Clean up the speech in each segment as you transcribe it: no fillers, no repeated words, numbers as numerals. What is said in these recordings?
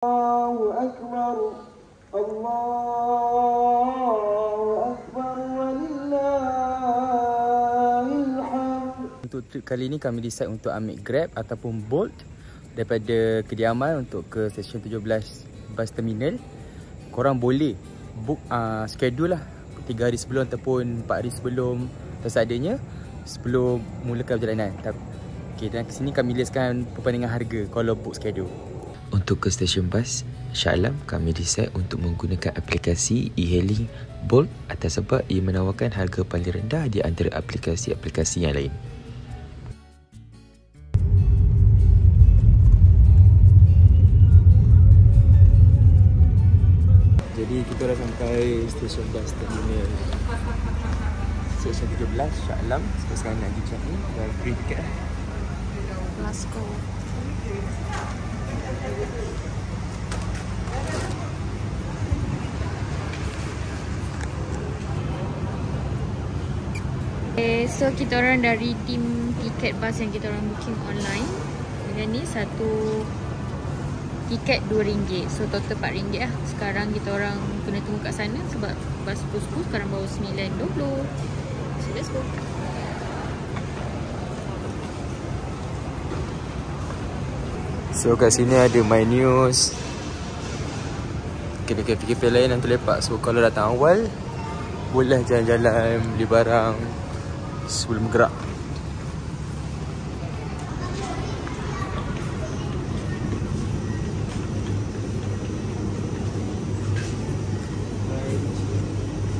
Allahu Akbar, Allahu Akbar, walillahil hamd. Untuk trip kali ni kami decide untuk ambil Grab ataupun Bolt daripada kediaman untuk ke stesen 17 bus terminal. Korang boleh book schedule lah 3 hari sebelum ataupun 4 hari sebelum tersadanya sebelum mulakan perjalanan. Okay, dan ke sini kami listkan perbandingan harga kalau book schedule. Untuk ke stesen bas Shah Alam, kami decide untuk menggunakan aplikasi e-hailing Bolt atas sebab ia menawarkan harga paling rendah di antara aplikasi-aplikasi yang lain. Jadi kita dah sampai stesen bas terminal stesen 17 Shah Alam. Sekarang nak pergi check in dan free tiket lah. Let's go. Okay, so kita orang dah redeem tiket bas yang kita orang booking online. Dengan ni satu tiket RM2. So total RM4 lah. Sekarang kita orang kena tunggu kat sana sebab bas pukul sekarang baru 9.20. So let's go. So kat sini ada My News, kafe-kafe lain yang terlepak. So kalau datang awal, boleh jalan-jalan beli barang sebelum gerak.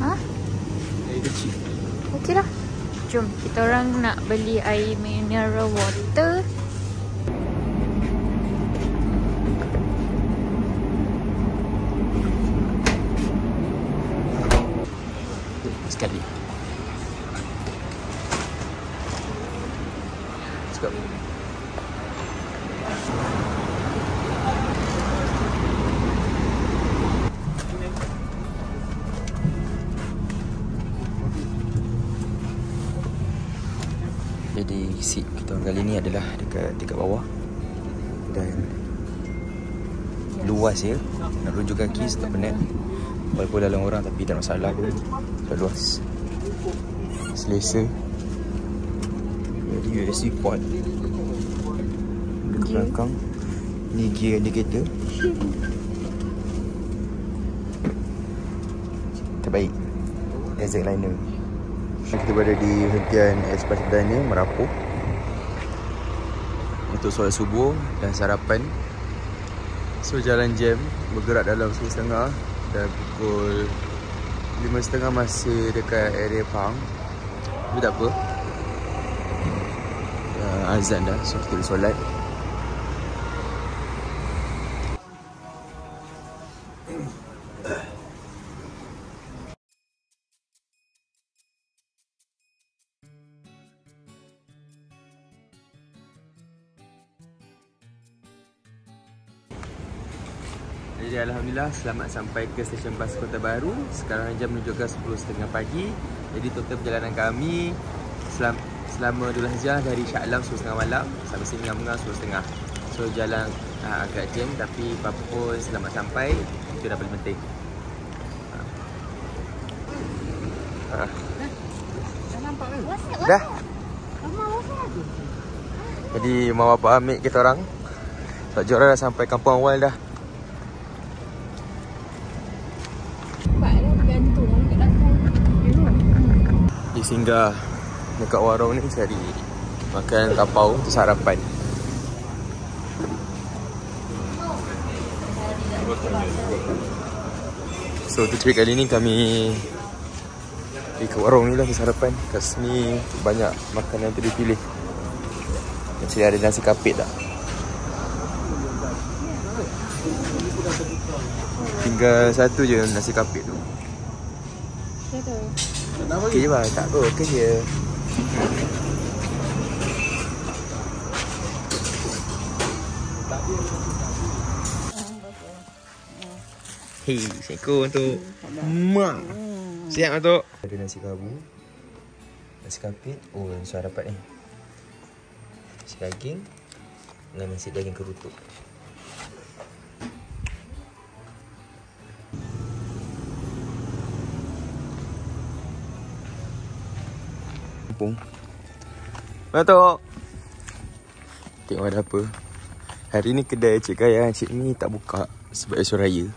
Ha? Air kecil. Okey lah. Jom, kita orang nak beli air mineral water. Sekali. Cakap. Jadi seat kita orang kali ni adalah dekat bawah dan luas ya. Nak rujuk kaki tak penat. Walaupun dalam orang tapi tak masalah pun. Sebab luas, selesa. Jadi USB port dekat belakang. Ni gear indicator. Terbaik. Exit liner. Kita berada di hentian Express Perdana Merapu untuk solat subuh dan sarapan. So jalan jam, bergerak dalam 10.30 dan pukul 5.30 masih dekat area Pahang. Tapi tak apa, azan dah, so kita boleh solat. Jadi alhamdulillah selamat sampai ke stesen bas Kota Baru. Sekarang jam menunjukkan 10.30 pagi. Jadi total perjalanan kami selama 12 jam dari Shah Alam 10.30 malam sampai sini Ngam-Ngam 10.30. So jalan agak jam tapi apa pun selamat sampai. Itu dah paling penting. Dah. Jadi mak bapak ambil kita orang. Sebab Jora dah sampai kampung awal dah. Singgah dekat warung ni cari makan kapau untuk sarapan. So untuk trip kali ni kami pergi ke warung ni lah untuk sarapan. Kat sini banyak makanan yang terpilih. Macam ada nasi kapit tak? Tinggal satu je nasi kapit tu. Okey je bang, tak apa, okey je. Hei, Assalamualaikum Tok. Mak. Siap Tok. Ada nasi kabu, nasi kapit, nasi harapan ni. Nasi daging dengan nasi daging kerutuk. kampung. Datuk. Tengok ada apa. Hari ni kedai Cik Gaya dan Cik Mi tak buka sebab esok raya.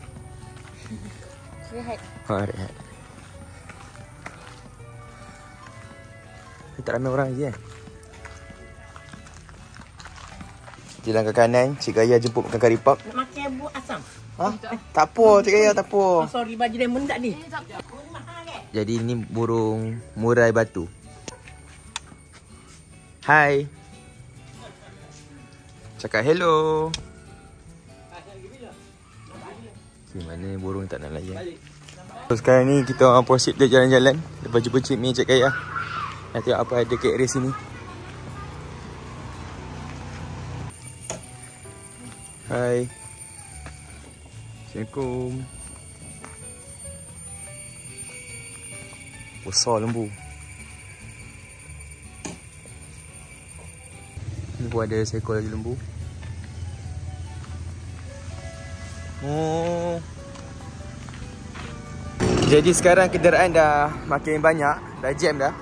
Rehat. Rehat. Tak ramai orang lagi kan? Jalan ke kanan, Cik Gaya jemput makan kari pap. Nak makan buah asam. Tak apa, Cik Gaya tak apa. Oh, sorry, baju lemon tak ni? Jadi ni burung murai batu. Hai. Cakap hello. Mana burung tak nak layan. So, sekarang ni kita orang proceed dia jalan-jalan. Lepas jumpa Cik Mi, Cik Gaya. Nak tengok apa ada kat area sini. Hai. Assalamualaikum. Besar lembu. Ni pun ada seekor lagi lembu. Oh. Jadi sekarang kenderaan dah makin banyak. Dah jam dah.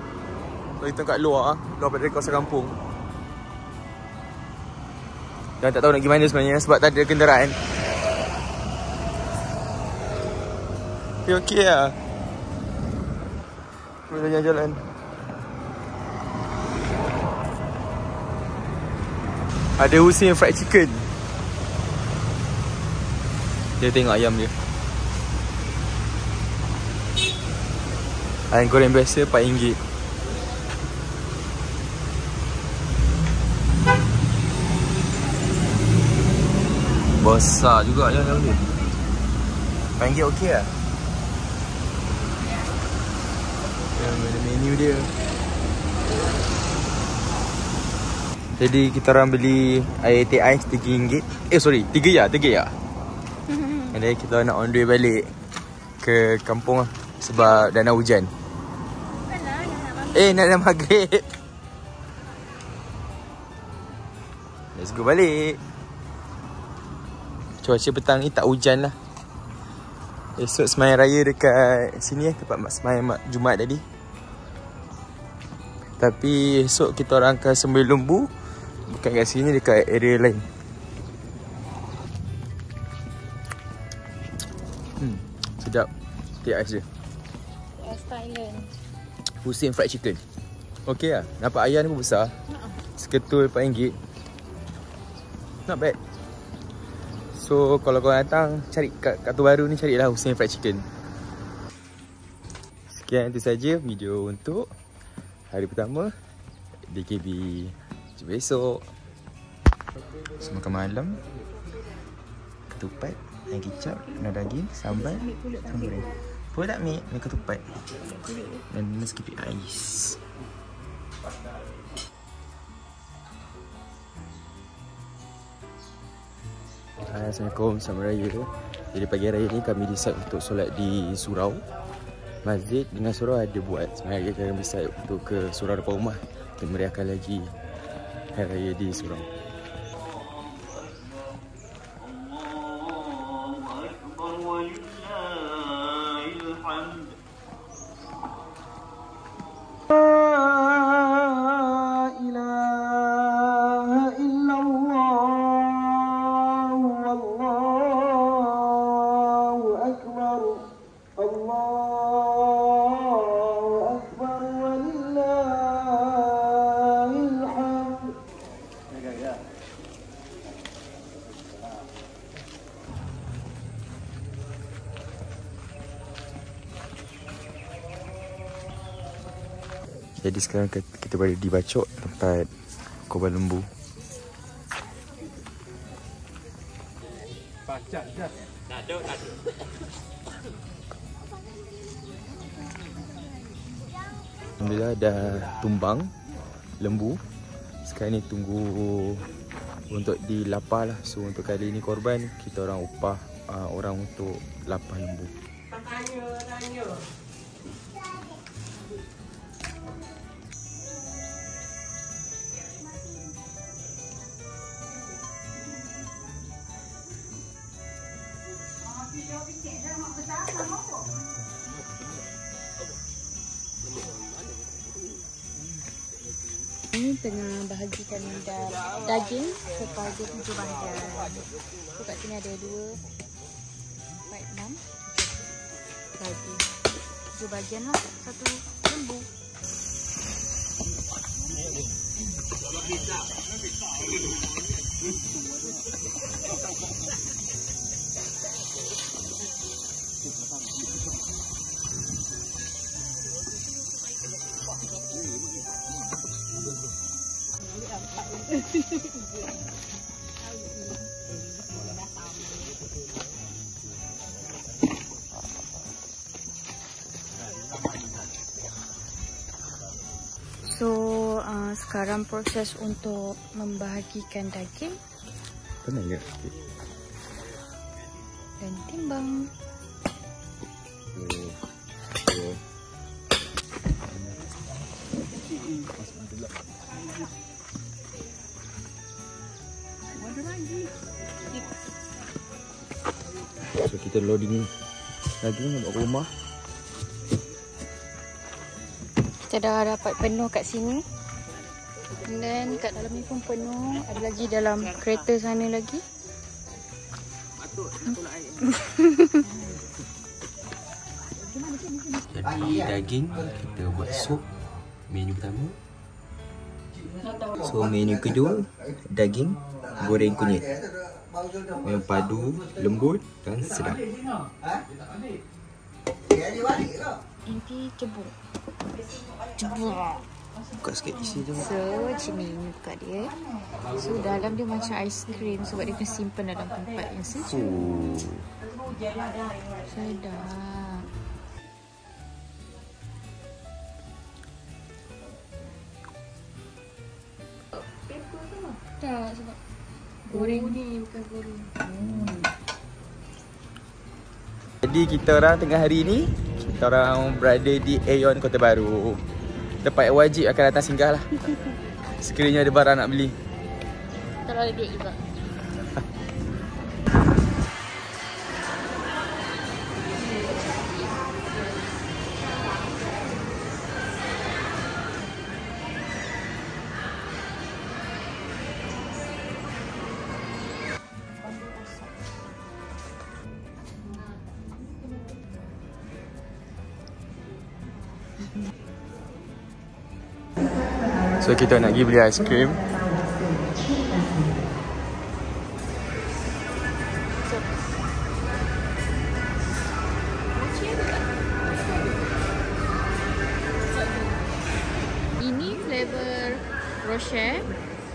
So kita kat luar pada kawasan kampung. Dan tak tahu nak pergi mana sebenarnya sebab tak ada kenderaan. Tapi okey lah. Boleh jalan-jalan. Ada Husin fried chicken. Dia tengok ayam dia. Ayam goreng biasa RM4. Besar juga ayam dia. RM4 okey lah. Menu dia. Jadi kita orang beli air teh ais RM3. Sorry, RM3 ya. And then kita nak on the way balik ke kampung lah. Sebab dah nak hujan. Nak dah maghrib. Let's go balik. Cuaca petang ni tak hujan lah. Esok sembahyang raya dekat sini tempat sembahyang Jumaat tadi. Tapi esok kita orang akan sembelih lembu. Bukan kat sini, dekat area lain. Sedap. Teh ais dia. Ais Thailand. Husin fried chicken. Okey lah. Nampak ayam ni pun besar. Seketul RM4. Not bad. So kalau korang datang cari kat Katu Baru ni, carilah Husin fried chicken. Sekian itu saja video untuk hari pertama DKB. Jumpa esok. So, makan malam, ketupat, ayam kicap, nasi daging, sambal, goreng. Apa tak Mi? Ni ketupat dan Nescafe ais. Assalamualaikum, selamat raya. Jadi pagi raya ni kami decide untuk solat di surau. Masjid dengan surau ada buat. Sebenarnya kita akan decide untuk ke surau depan rumah untuk meriahkan lagi hari raya di surau. Jadi sekarang kita berada di Bacok, tempat korban lembu. Alhamdulillah dah tumbang lembu. Sekarang ni tunggu untuk dilapah lah. So untuk kali ni korban, kita orang upah orang untuk lapah lembu. Tanya. tengah bahagikan daging kepada 7 bahagian. So kat sini ada 2, 4, 6 lagi 7 bahagian lah, satu lembu. So sekarang proses untuk membahagikan daging Pernah lihat? dan timbang. So kita loading daging nak bawa ke rumah. Kita dah dapat penuh kat sini. And then kat dalam ni pun penuh. Ada lagi dalam kereta sana lagi. Jadi daging kita buat sup menu pertama. So menu kedua daging goreng kunyit. Yang padu, lembut dan sedap. Nanti cebur. Buka sikit isi tu. So macam ni buka dia. So dalam dia macam aiskrim sebab dia kena simpan dalam tempat yang sejuk. Sedap. Tak, sebab goreng ni bukan goreng. Jadi kita orang tengah hari ni, kita orang berada di Aeon Kota Baru. Tempat yang wajib akan datang singgah lah. Sekiranya ada barang nak beli. Kalau ada duit juga. So kita nak pergi beli aiskrim. Ini flavor Rocher.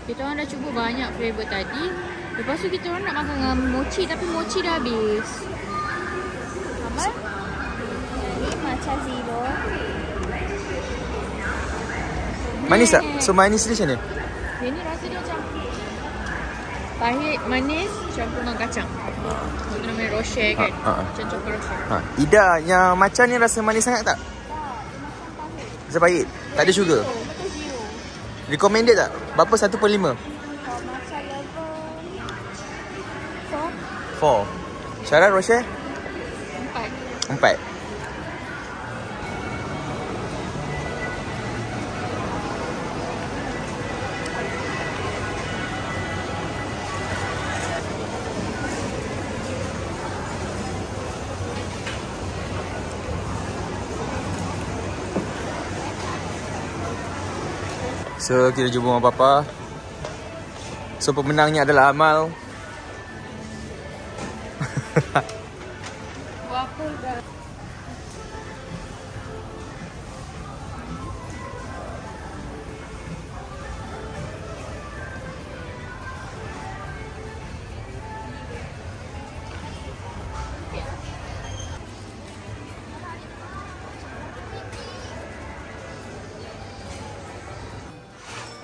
Kita orang dah cuba banyak flavor tadi. Lepas tu kita orang nak makan dengan mochi tapi mochi dah habis. Amal? Ini matcha zero. Manis tak? So manis dia macam mana? Dia ni rasa dia macam pahit, manis, campur dengan kacang. Itu namanya Rocher kan? Macam coklat Rocher. Ida, yang macam ni rasa manis sangat tak? Rasa pahit? Tak ada sugar? Betul zero. Recommended tak? Berapa 1/5? Kalau matcha level 4. 4. Syarat Rocher? 4. 4. So kita jumpa Mak Papa. So pemenangnya adalah Amal.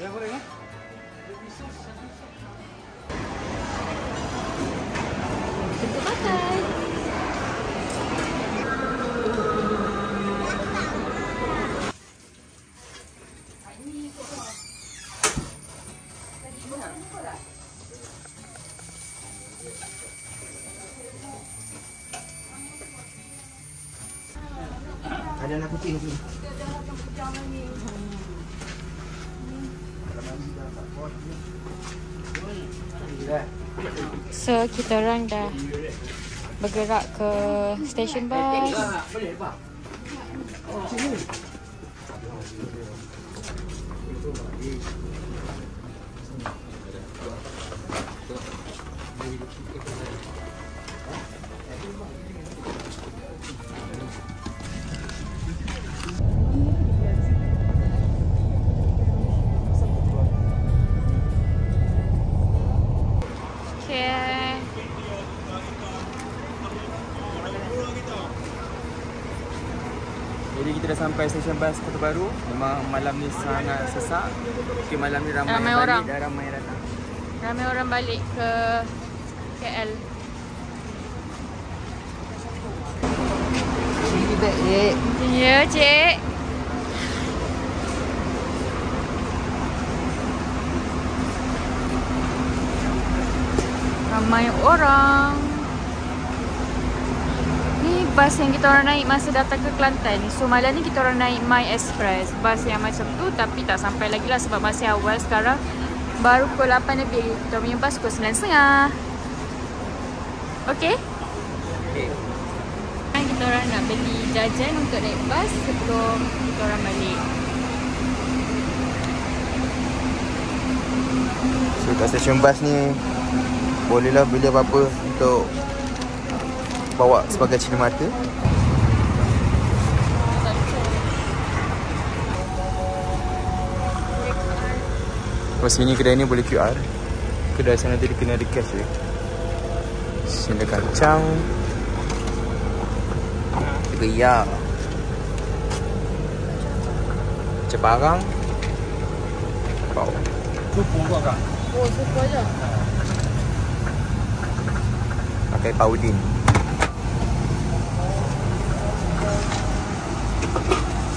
Apa dah? Bentuk pakai. Ada anak kucing sini. So kita orang dah bergerak ke stesen bas. Jadi kita dah sampai stesen bas Kota Baru. Memang malam ni sangat sesak. Okay, malam ni ramai orang. Dah ramai datang. Ramai orang balik ke KL. Ini kita Ya, cik. Ramai orang. Ni bas yang kita orang naik masa datang ke Kelantan. So malam ni kita orang naik My Express. Bas yang macam tu tapi tak sampai lagi lah sebab masih awal sekarang. Baru pukul 8 lebih. Kita punya bas pukul 9.30. Okay? Okay. Kita orang nak beli jajan untuk naik bas sebelum kita orang balik. So kat stesen bas ni bolehlah beli apa-apa untuk bawa sebagai cermin mata. Oh, sini kedai ni boleh QR. Kedai sana tadi kena ada cash je. Sini ada kacang. Geyak. Ceparang. Bau. Supu kau kak? Oh, supu aja. Pakai paudin.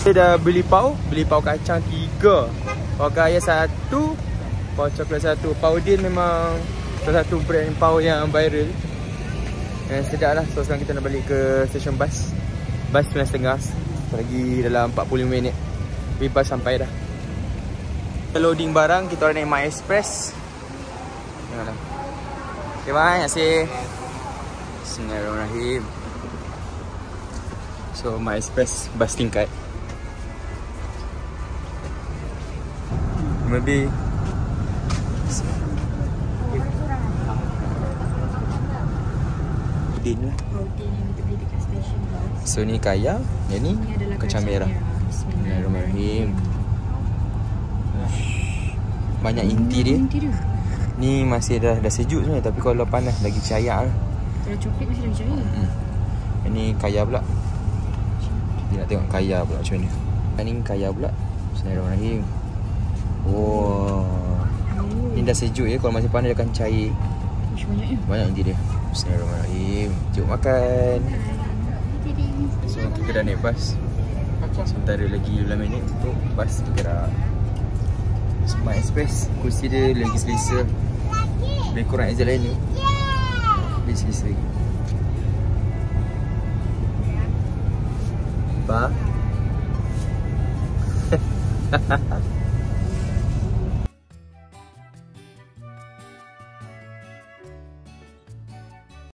Saya dah beli pau kacang 3, pau kaya 1, pau coklat 1. Paudin memang salah satu brand pau yang viral. Dan sedap lah. So sekarang kita nak balik ke stesen bas. Bas 9.30. Lagi dalam 45 minit. Tapi bas sampai dah. Loading barang, kita orang naik My Express. Tengoklah. Terima kasih. Bismillahirrahmanirrahim. So My Express bas tingkat. Maybe Din lah. So ni kaya, yang ni kacang merah. Bismillahirrahmanirrahim. Banyak inti dia. Ni masih dah sejuk sebenarnya, tapi kalau panas lagi cair lah. Kalau coklat masih lagi cair. Yang ni kaya pula. Dia nak tengok kaya pula macam mana. Yang ni kaya pula. Bismillahirrahmanirrahim. Oh. Ni dah sejuk ya. Kalau masih panas dia akan cair. Banyak inti dia. Bismillahirrahmanirrahim. Jom makan. So kita dah naik bas. Sementara lagi 15 minit untuk bas bergerak. My Express, kursi dia lagi selesa. Lebih kurang exit lain ni. Lebih selesa lagi. Ba?